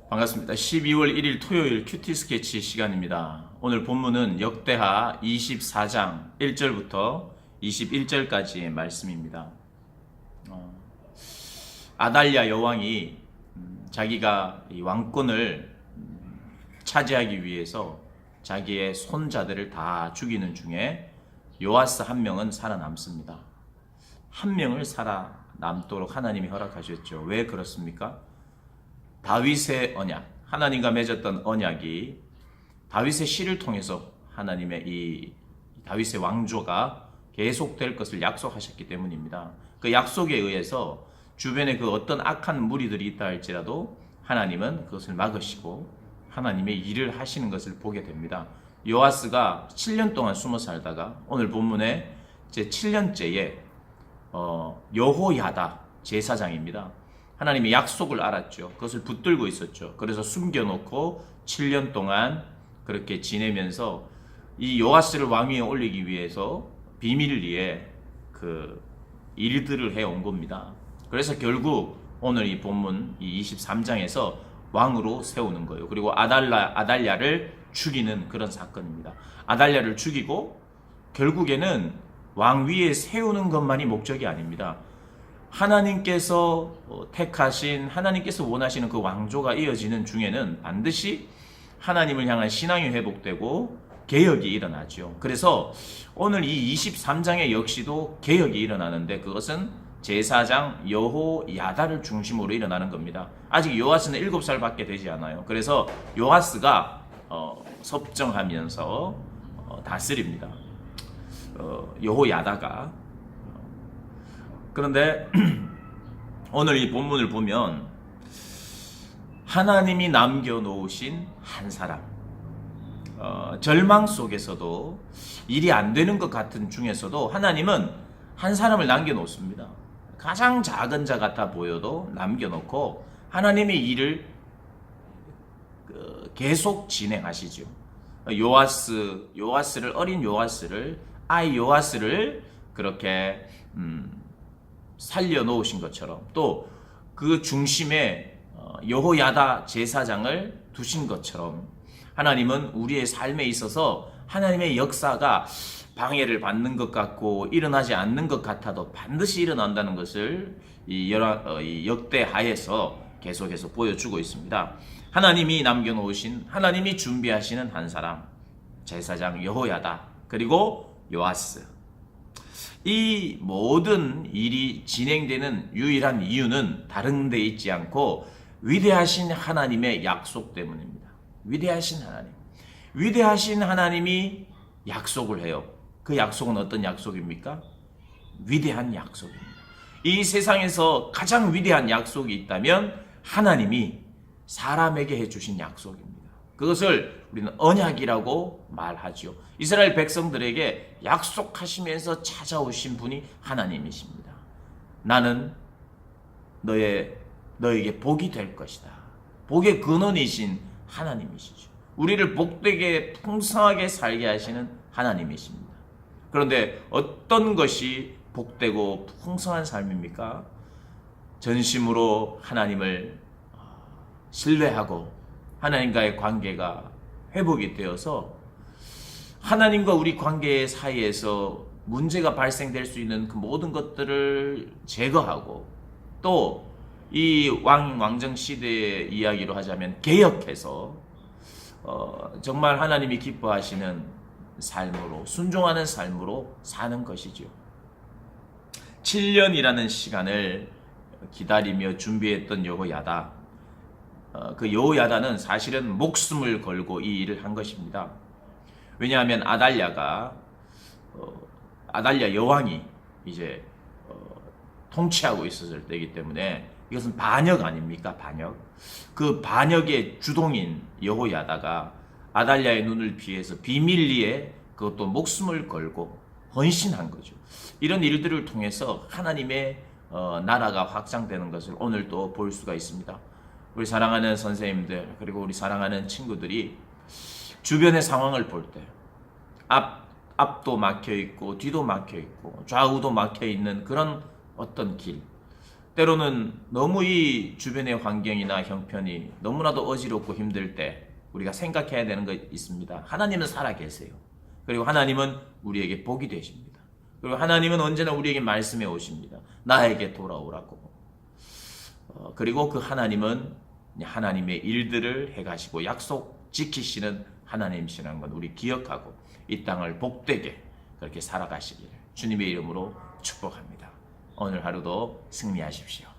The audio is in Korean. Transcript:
반갑습니다. 12월 1일 토요일 큐티 스케치 시간입니다. 오늘 본문은 역대하 24장 1절부터 21절까지의 말씀입니다. 아달랴 여왕이 자기가 이 왕권을 차지하기 위해서 자기의 손자들을 다 죽이는 중에 요아스 한 명은 살아남습니다. 한 명을 살아남도록 하나님이 허락하셨죠. 왜 그렇습니까? 다윗의 언약, 하나님과 맺었던 언약이 다윗의 씨를 통해서 하나님의 이 다윗의 왕조가 계속될 것을 약속하셨기 때문입니다. 그 약속에 의해서 주변에 그 어떤 악한 무리들이 있다 할지라도 하나님은 그것을 막으시고 하나님의 일을 하시는 것을 보게 됩니다. 요아스가 7년 동안 숨어 살다가 오늘 본문에 제 7년째에 여호야다 제사장입니다. 하나님의 약속을 알았죠. 그것을 붙들고 있었죠. 그래서 숨겨놓고 7년 동안 그렇게 지내면서 이 요아스를 왕위에 올리기 위해서 비밀리에 그 일들을 해온 겁니다. 그래서 결국 오늘 이 본문 이 23장에서 왕으로 세우는 거예요. 그리고 아달랴를 죽이는 그런 사건입니다. 아달랴를 죽이고 결국에는 왕위에 세우는 것만이 목적이 아닙니다. 하나님께서 택하신, 하나님께서 원하시는 그 왕조가 이어지는 중에는 반드시 하나님을 향한 신앙이 회복되고 개혁이 일어나죠. 그래서 오늘 이 23장에 역시도 개혁이 일어나는데 그것은 제사장 여호야다를 중심으로 일어나는 겁니다. 아직 요아스는 7살밖에 되지 않아요. 그래서 요아스가 섭정하면서 다스립니다. 여호야다가. 그런데 오늘 이 본문을 보면 하나님이 남겨놓으신 한 사람, 절망 속에서도 일이 안 되는 것 같은 중에서도 하나님은 한 사람을 남겨놓습니다. 가장 작은 자 같아 보여도 남겨놓고 하나님의 일을 계속 진행하시죠. 어린 요아스를 아이 요아스를 그렇게 살려놓으신 것처럼 또 그 중심에 여호야다 제사장을 두신 것처럼 하나님은 우리의 삶에 있어서 하나님의 역사가 방해를 받는 것 같고 일어나지 않는 것 같아도 반드시 일어난다는 것을 이 역대하에서 계속해서 보여주고 있습니다. 하나님이 남겨놓으신, 하나님이 준비하시는 한 사람, 제사장 여호야다, 그리고 요아스. 이 모든 일이 진행되는 유일한 이유는 다른 데 있지 않고 위대하신 하나님의 약속 때문입니다. 위대하신 하나님이 약속을 해요. 그 약속은 어떤 약속입니까? 위대한 약속입니다. 이 세상에서 가장 위대한 약속이 있다면 하나님이 사람에게 해주신 약속입니다. 그것을 우리는 언약이라고 말하죠. 이스라엘 백성들에게 약속하시면서 찾아오신 분이 하나님이십니다. 나는 너에게 복이 될 것이다. 복의 근원이신 하나님이시죠. 우리를 복되게 풍성하게 살게 하시는 하나님이십니다. 그런데 어떤 것이 복되고 풍성한 삶입니까? 전심으로 하나님을 신뢰하고 하나님과의 관계가 회복이 되어서 하나님과 우리 관계 사이에서 문제가 발생될 수 있는 그 모든 것들을 제거하고 또 이 왕정 시대의 이야기로 하자면 개혁해서 정말 하나님이 기뻐하시는 삶으로 순종하는 삶으로 사는 것이죠. 7년이라는 시간을 기다리며 준비했던 여호야다. 그 여호야다는 사실은 목숨을 걸고 이 일을 한 것입니다. 왜냐하면 아달랴 여왕이 이제 통치하고 있었을 때이기 때문에 이것은 반역 아닙니까? 반역. 그 반역의 주동인 여호야다가 아달랴의 눈을 피해서 비밀리에 그것도 목숨을 걸고 헌신한 거죠. 이런 일들을 통해서 하나님의 나라가 확장되는 것을 오늘 또 볼 수가 있습니다. 우리 사랑하는 선생님들 그리고 우리 사랑하는 친구들이 주변의 상황을 볼 때 앞도 막혀 있고 뒤도 막혀 있고 좌우도 막혀 있는 그런 어떤 길, 때로는 너무 이 주변의 환경이나 형편이 너무나도 어지럽고 힘들 때 우리가 생각해야 되는 것 있습니다. 하나님은 살아계세요. 그리고 하나님은 우리에게 복이 되십니다. 그리고 하나님은 언제나 우리에게 말씀해 오십니다. 나에게 돌아오라고. 그리고 그 하나님은 하나님의 일들을 해가시고 약속 지키시는 하나님이시라는 건 우리 기억하고 이 땅을 복되게 그렇게 살아가시기를 주님의 이름으로 축복합니다. 오늘 하루도 승리하십시오.